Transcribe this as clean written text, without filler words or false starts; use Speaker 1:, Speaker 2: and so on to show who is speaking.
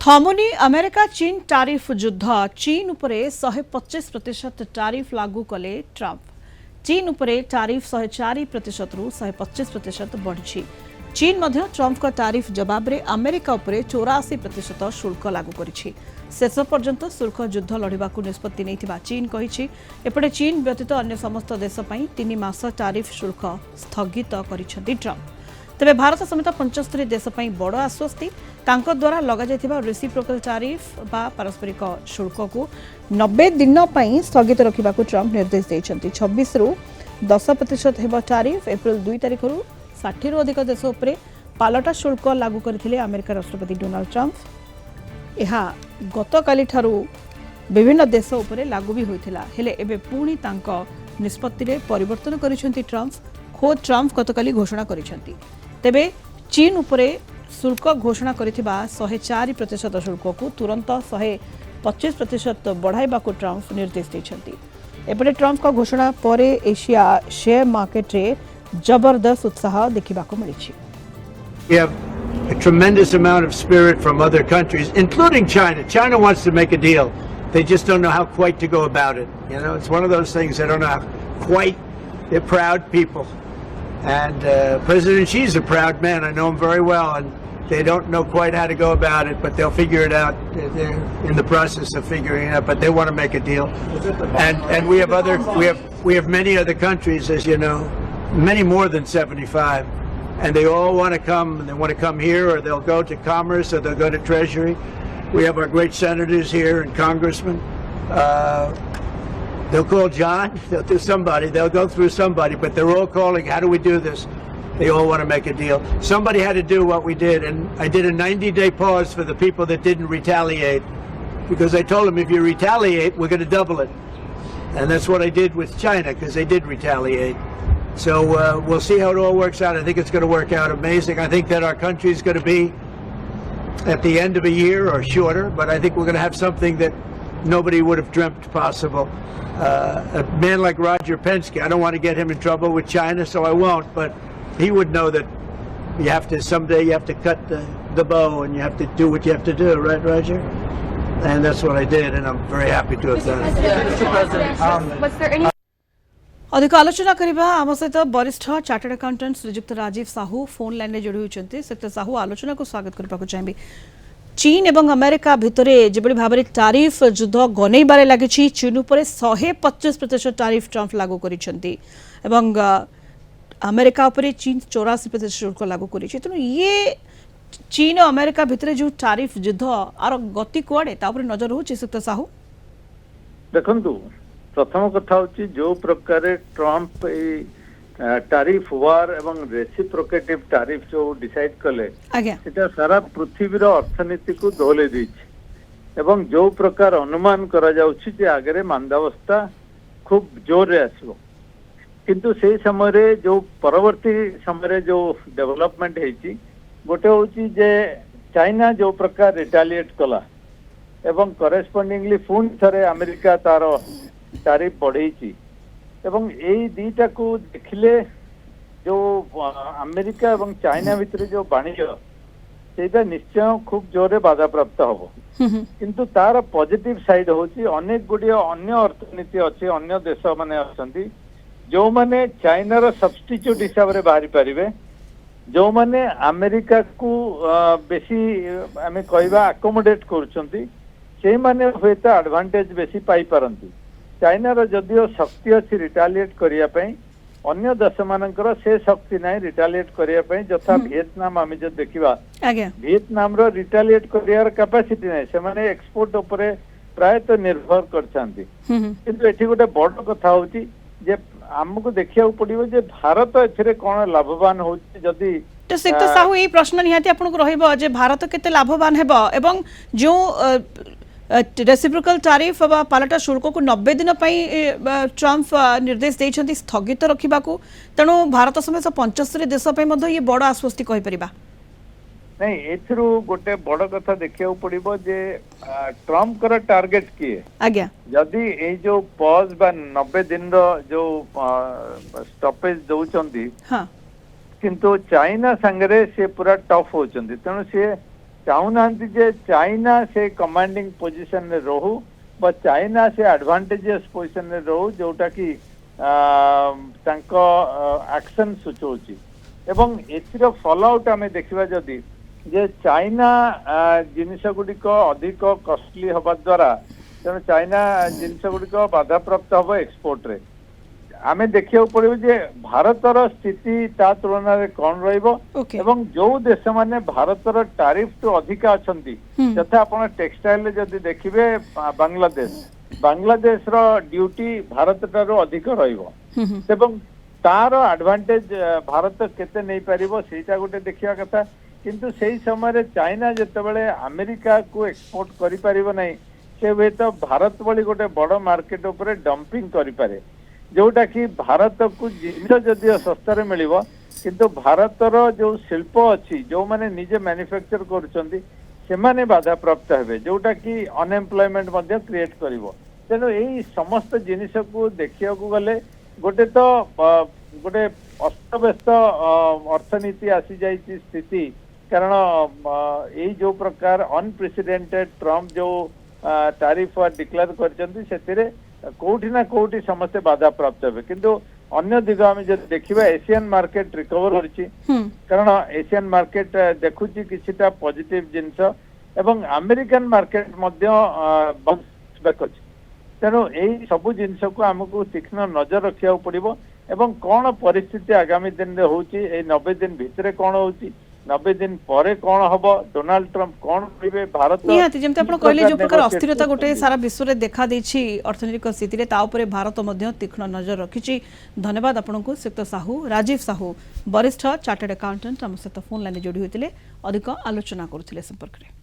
Speaker 1: थमुनी America चीन tariff युद्ध चीन उपरे 125% टारिफ लागू कले ट्रंप। चीन उपरे टारिफ 104% रु 125% बढ़ी। चीन मध्य ट्रंप का टारिफ जवाब रे अमेरिका उपरे 84% शुल्क लागू करिछि। शेष पर्यंत शुल्क युद्ध लड़िबा निष्पत्ति नैथिबा चीन कहिछि। एपटे चीन व्यतीत अन्य समस्त देश पई 3 मास टारिफ शुल्क स्थगित करिछथि ट्रंप। तेबे भारत समेत 75 देश पई बड़ आश्वस्ति। तांको द्वारा लगा जायथिबा रेसिप्रोकल टारिफ बा पारस्परिक शुल्क को 90 दिन पई स्थगित रखिबाकू ट्रंप निर्देश दैछन्ति। 26 रु 10% हेबा टारिफ। एप्रिल 2 तारिख रु 60 रु अधिक देश उपरे पालटा शुल्क लागू करथिले अमेरिका राष्ट्रपति डोनाल्ड ट्रंप। एहा गतकाली ठारू विभिन्न देश उपरे लागू भी होइथिला। हेले एबे पुणी तांको निष्पत्ति रे परिवर्तन करिसन्ति ट्रंप। खोद ट्रंप गतकाली घोषणा करिसन्ति। तेबे चीन उपरे शुल्क घोषणा करिथिबा 104% शुल्क को तुरंत 125% बढ़ाइबाकू ट्रंप निर्देश दैछन्ति। एपटे ट्रंप का घोषणा परे एशिया शेयर मार्केट रे जबरदस्त उत्साह देखिबाकू मिलिछि।
Speaker 2: We have a tremendous amount of spirit from other countries, including China. China wants to make a deal. They just don't know how quite to go about it. You know, it's one of those things they don't know how quite. They're proud people. And President Xi's a proud man. I know him very well, and they don't know quite how to go about it, but they'll figure it out. They're in the process of figuring it out, but they want to make a deal. And we have many other countries, as you know, many more than 75, and they all want to come. And they want to come here, or they'll go to Commerce, or they'll go to Treasury. We have our great senators here and congressmen. They'll call John, they'll do somebody, they'll go through somebody, but they're all calling, how do we do this? They all want to make a deal. Somebody had to do what we did, and I did a 90-day pause for the people that didn't retaliate, because I told them if you retaliate, we're going to double it. And that's what I did with China, because they did retaliate. So we'll see how it all works out. I think it's going to work out amazing. I think that our country is going to be at the end of a year or shorter, but I think we're going to have something that nobody would have dreamt possible. A man like Roger Penske, I don't want to get him in trouble with China, so I won't, but he would know that you have to, someday you have to cut the bow and you have to do what you have to do, right, Roger? And that's what I did, and I'm very happy to have done it.
Speaker 3: Mr. President, was there any
Speaker 1: अधिक आलोचना करिबा आम सहित वरिष्ठ chartered accountant श्रीजुक्त Rajiv Sahu phone line रे जोड़ी होचंती। श्री साहू आलोचना को स्वागत करबा को चाहबी। चीन एवं अमेरिका भितरे जेबड़ी भाबरे टारिफ युद्ध गनेबारे लागिछि। चीन उपरे 125% टारिफ ट्रंप लागू करिसंती एवं अमेरिका उपरे चीन 84% शुल्क लागू करिछि। तनो ये चीन और अमेरिका भितरे जो टारिफ युद्ध आर गति कोडे ता उपरे नजर होछि सुक्त साहू।
Speaker 4: देखंतु प्रथम कथा होछि जो प्रकार ट्रंप टारिफ वार एवं रेसिप्रोकेटिव टारिफ जो डिसाइड कले सेटा सारा पृथ्वीर अर्थनीति को दोहले दैछि एवं जो प्रकार अनुमान करा जाउछि जे आगरे मांदावस्था खूब जोर रे आसीबो। किंतु से समय रे जो परवर्ती समय रे जो डेवलपमेंट हेछि गोटे होछि जे चाइना जो प्रकार रिटालिएट कला एवं करेस्पोंडिंगली पुन थरे अमेरिका तार टारिफ बढ़ेछि एवं यही दीटा को देखिले जो अमेरिका एवं चाइना भितर जो वाणिज्य सेटा निश्चय खूब जोरे बाधा प्राप्त हबो। किंतु तार पॉजिटिव साइड होची अनेक गुडी अन्य अर्थनीति अछि, अन्य देश माने अछंती जो माने चाइना रो सब्स्टिट्यूट हिसाब रे बाहरी परिबे, जो माने अमेरिका को बेसी हमें कहबा अकोमोडेट करछंती से माने होता एडवांटेज बेसी पाई परंती। चाइना रो जदियो शक्ति अछि रिटालिएट करिया पई अन्य देश मानकर से शक्ति नाही रिटालिएट करिया पई। जथा वियतनाम आमे जो देखिबा वियतनाम रो रिटालिएट करियार कैपेसिटी नाही, से माने एक्सपोर्ट उपरे प्राय तो निर्भर करछांती। किंतु एठी गोटे बड़ कथा होची जे हमको देखिया पड़िबो जे भारत एथिरे कोन लाभवान होची। जदी
Speaker 1: तो सिक्त साहू ए प्रश्न निहाती आपन को रहइबो जे भारत केते लाभवान हेबो एवं जो रेसिप्रोकल टारिफ बा पालटा शुल्क को 90 दिन ट्रंप निर्देश देइछन्ती स्थगित रखिबाकू। तेणु भारत समेत 75 देश ये बड़ आश्वस्ति कहि परिबा।
Speaker 4: नहीं एथरू गोटे बड़ कथा देखिया पड़िबो जे ट्रंप कर टारगेट किए
Speaker 1: आज्ञा
Speaker 4: जदी ए जो पॉज बा 90 दिन रो जो स्टॉपेज दउचंती।
Speaker 1: हां
Speaker 4: किंतु चाइना संगरे से पूरा टफ होचंती। तेणु से चाहूनाहांती जे चाइना से कमांडिंग पोजीशन रे रहू बा चाइना से एडवांटेजियस पोजीशन रे रहू जोटा कि तांको एक्शन सूचौची एवं एथिर फॉलोआउट आमे देखिबा जदी जे चाइना जिनिस गुड़िक अधिक कॉस्टली हवा द्वारा तेणु चाइना जिनिस गुड़िक बाधा प्राप्त हम एक्सपोर्ट रे आमे देखिया पड़े जे भारतर स्थिति ता तुलना रे कौन रहिबो एवं जो देश माने भारतर टैरिफ तो अधिक अछंती तथा आपण टेक्सटाइल रे जदी देखिबे बांग्लादेश रो ड्यूटी भारत तारो अधिक रहिबो एवं तार एडवांटेज भारत केते नै परिबो सेटा गोटे देखिया कथा किंतु सेही समय चाइना जेतेबेले अमेरिका को एक्सपोर्ट करि परिबो नै से वे तो भारत भली गोटे बड़ मार्केट ऊपर डंपिंग करि पारे जोटा कि भारत को जिनिस जदि सस्तार मिलिबो किंतु भारतर जो शिल्प अच्छी जो माने निजे मैन्युफैक्चर करुचंती से माने बाधा प्राप्त हेबे जोटा कि अनएम्प्लॉयमेंट मध्ये क्रिएट करिवो तेनो एई समस्त जिनिस को देखिया को गले गोटे तो गोटे अस्तव्यस्त अर्थनीति आसी जाइछि स्थिति कारण यही जो प्रकार अनप्रेसिडेंटेड ट्रम्प जो टैरिफ डिक्लेयर करचंती सेतिरे कोठी ना कोठी समस्या बाधा प्राप्त हेबे किंतु अन्य दिग आम जब देखिबा एशियन मार्केट रिकवर होछि कारण एशियन मार्केट देखुछि किछिटा पॉजिटिव जिंस एवं अमेरिकन मार्केट मध्य बहुत अछि तेणु यही सबू जिनस को आमको तीक्ष्ण नजर रखा पड़ो एवं कौन परिस्थिति आगामी दिन में होची 90 दिन भितर कौन होची 90 दिन पर कौन हम डोनाल्ड ट्रम्प कौन करेंगे भारत
Speaker 1: निहाती जमते आपण कहले जो प्रकार अस्थिरता गोटे सारा विश्व रे देखा देछि अर्थनैतिक स्थिति रे ता ऊपर भारत मध्य तीक्ष्ण नजर रखिछि धन्यवाद आपनको सिक्त साहू राजीव साहू वरिष्ठ चार्टर्ड अकाउंटेंट हम सहित फोन लाइन जोड़ी होतिले अधिक आलोचना करथिले संपर्क रे।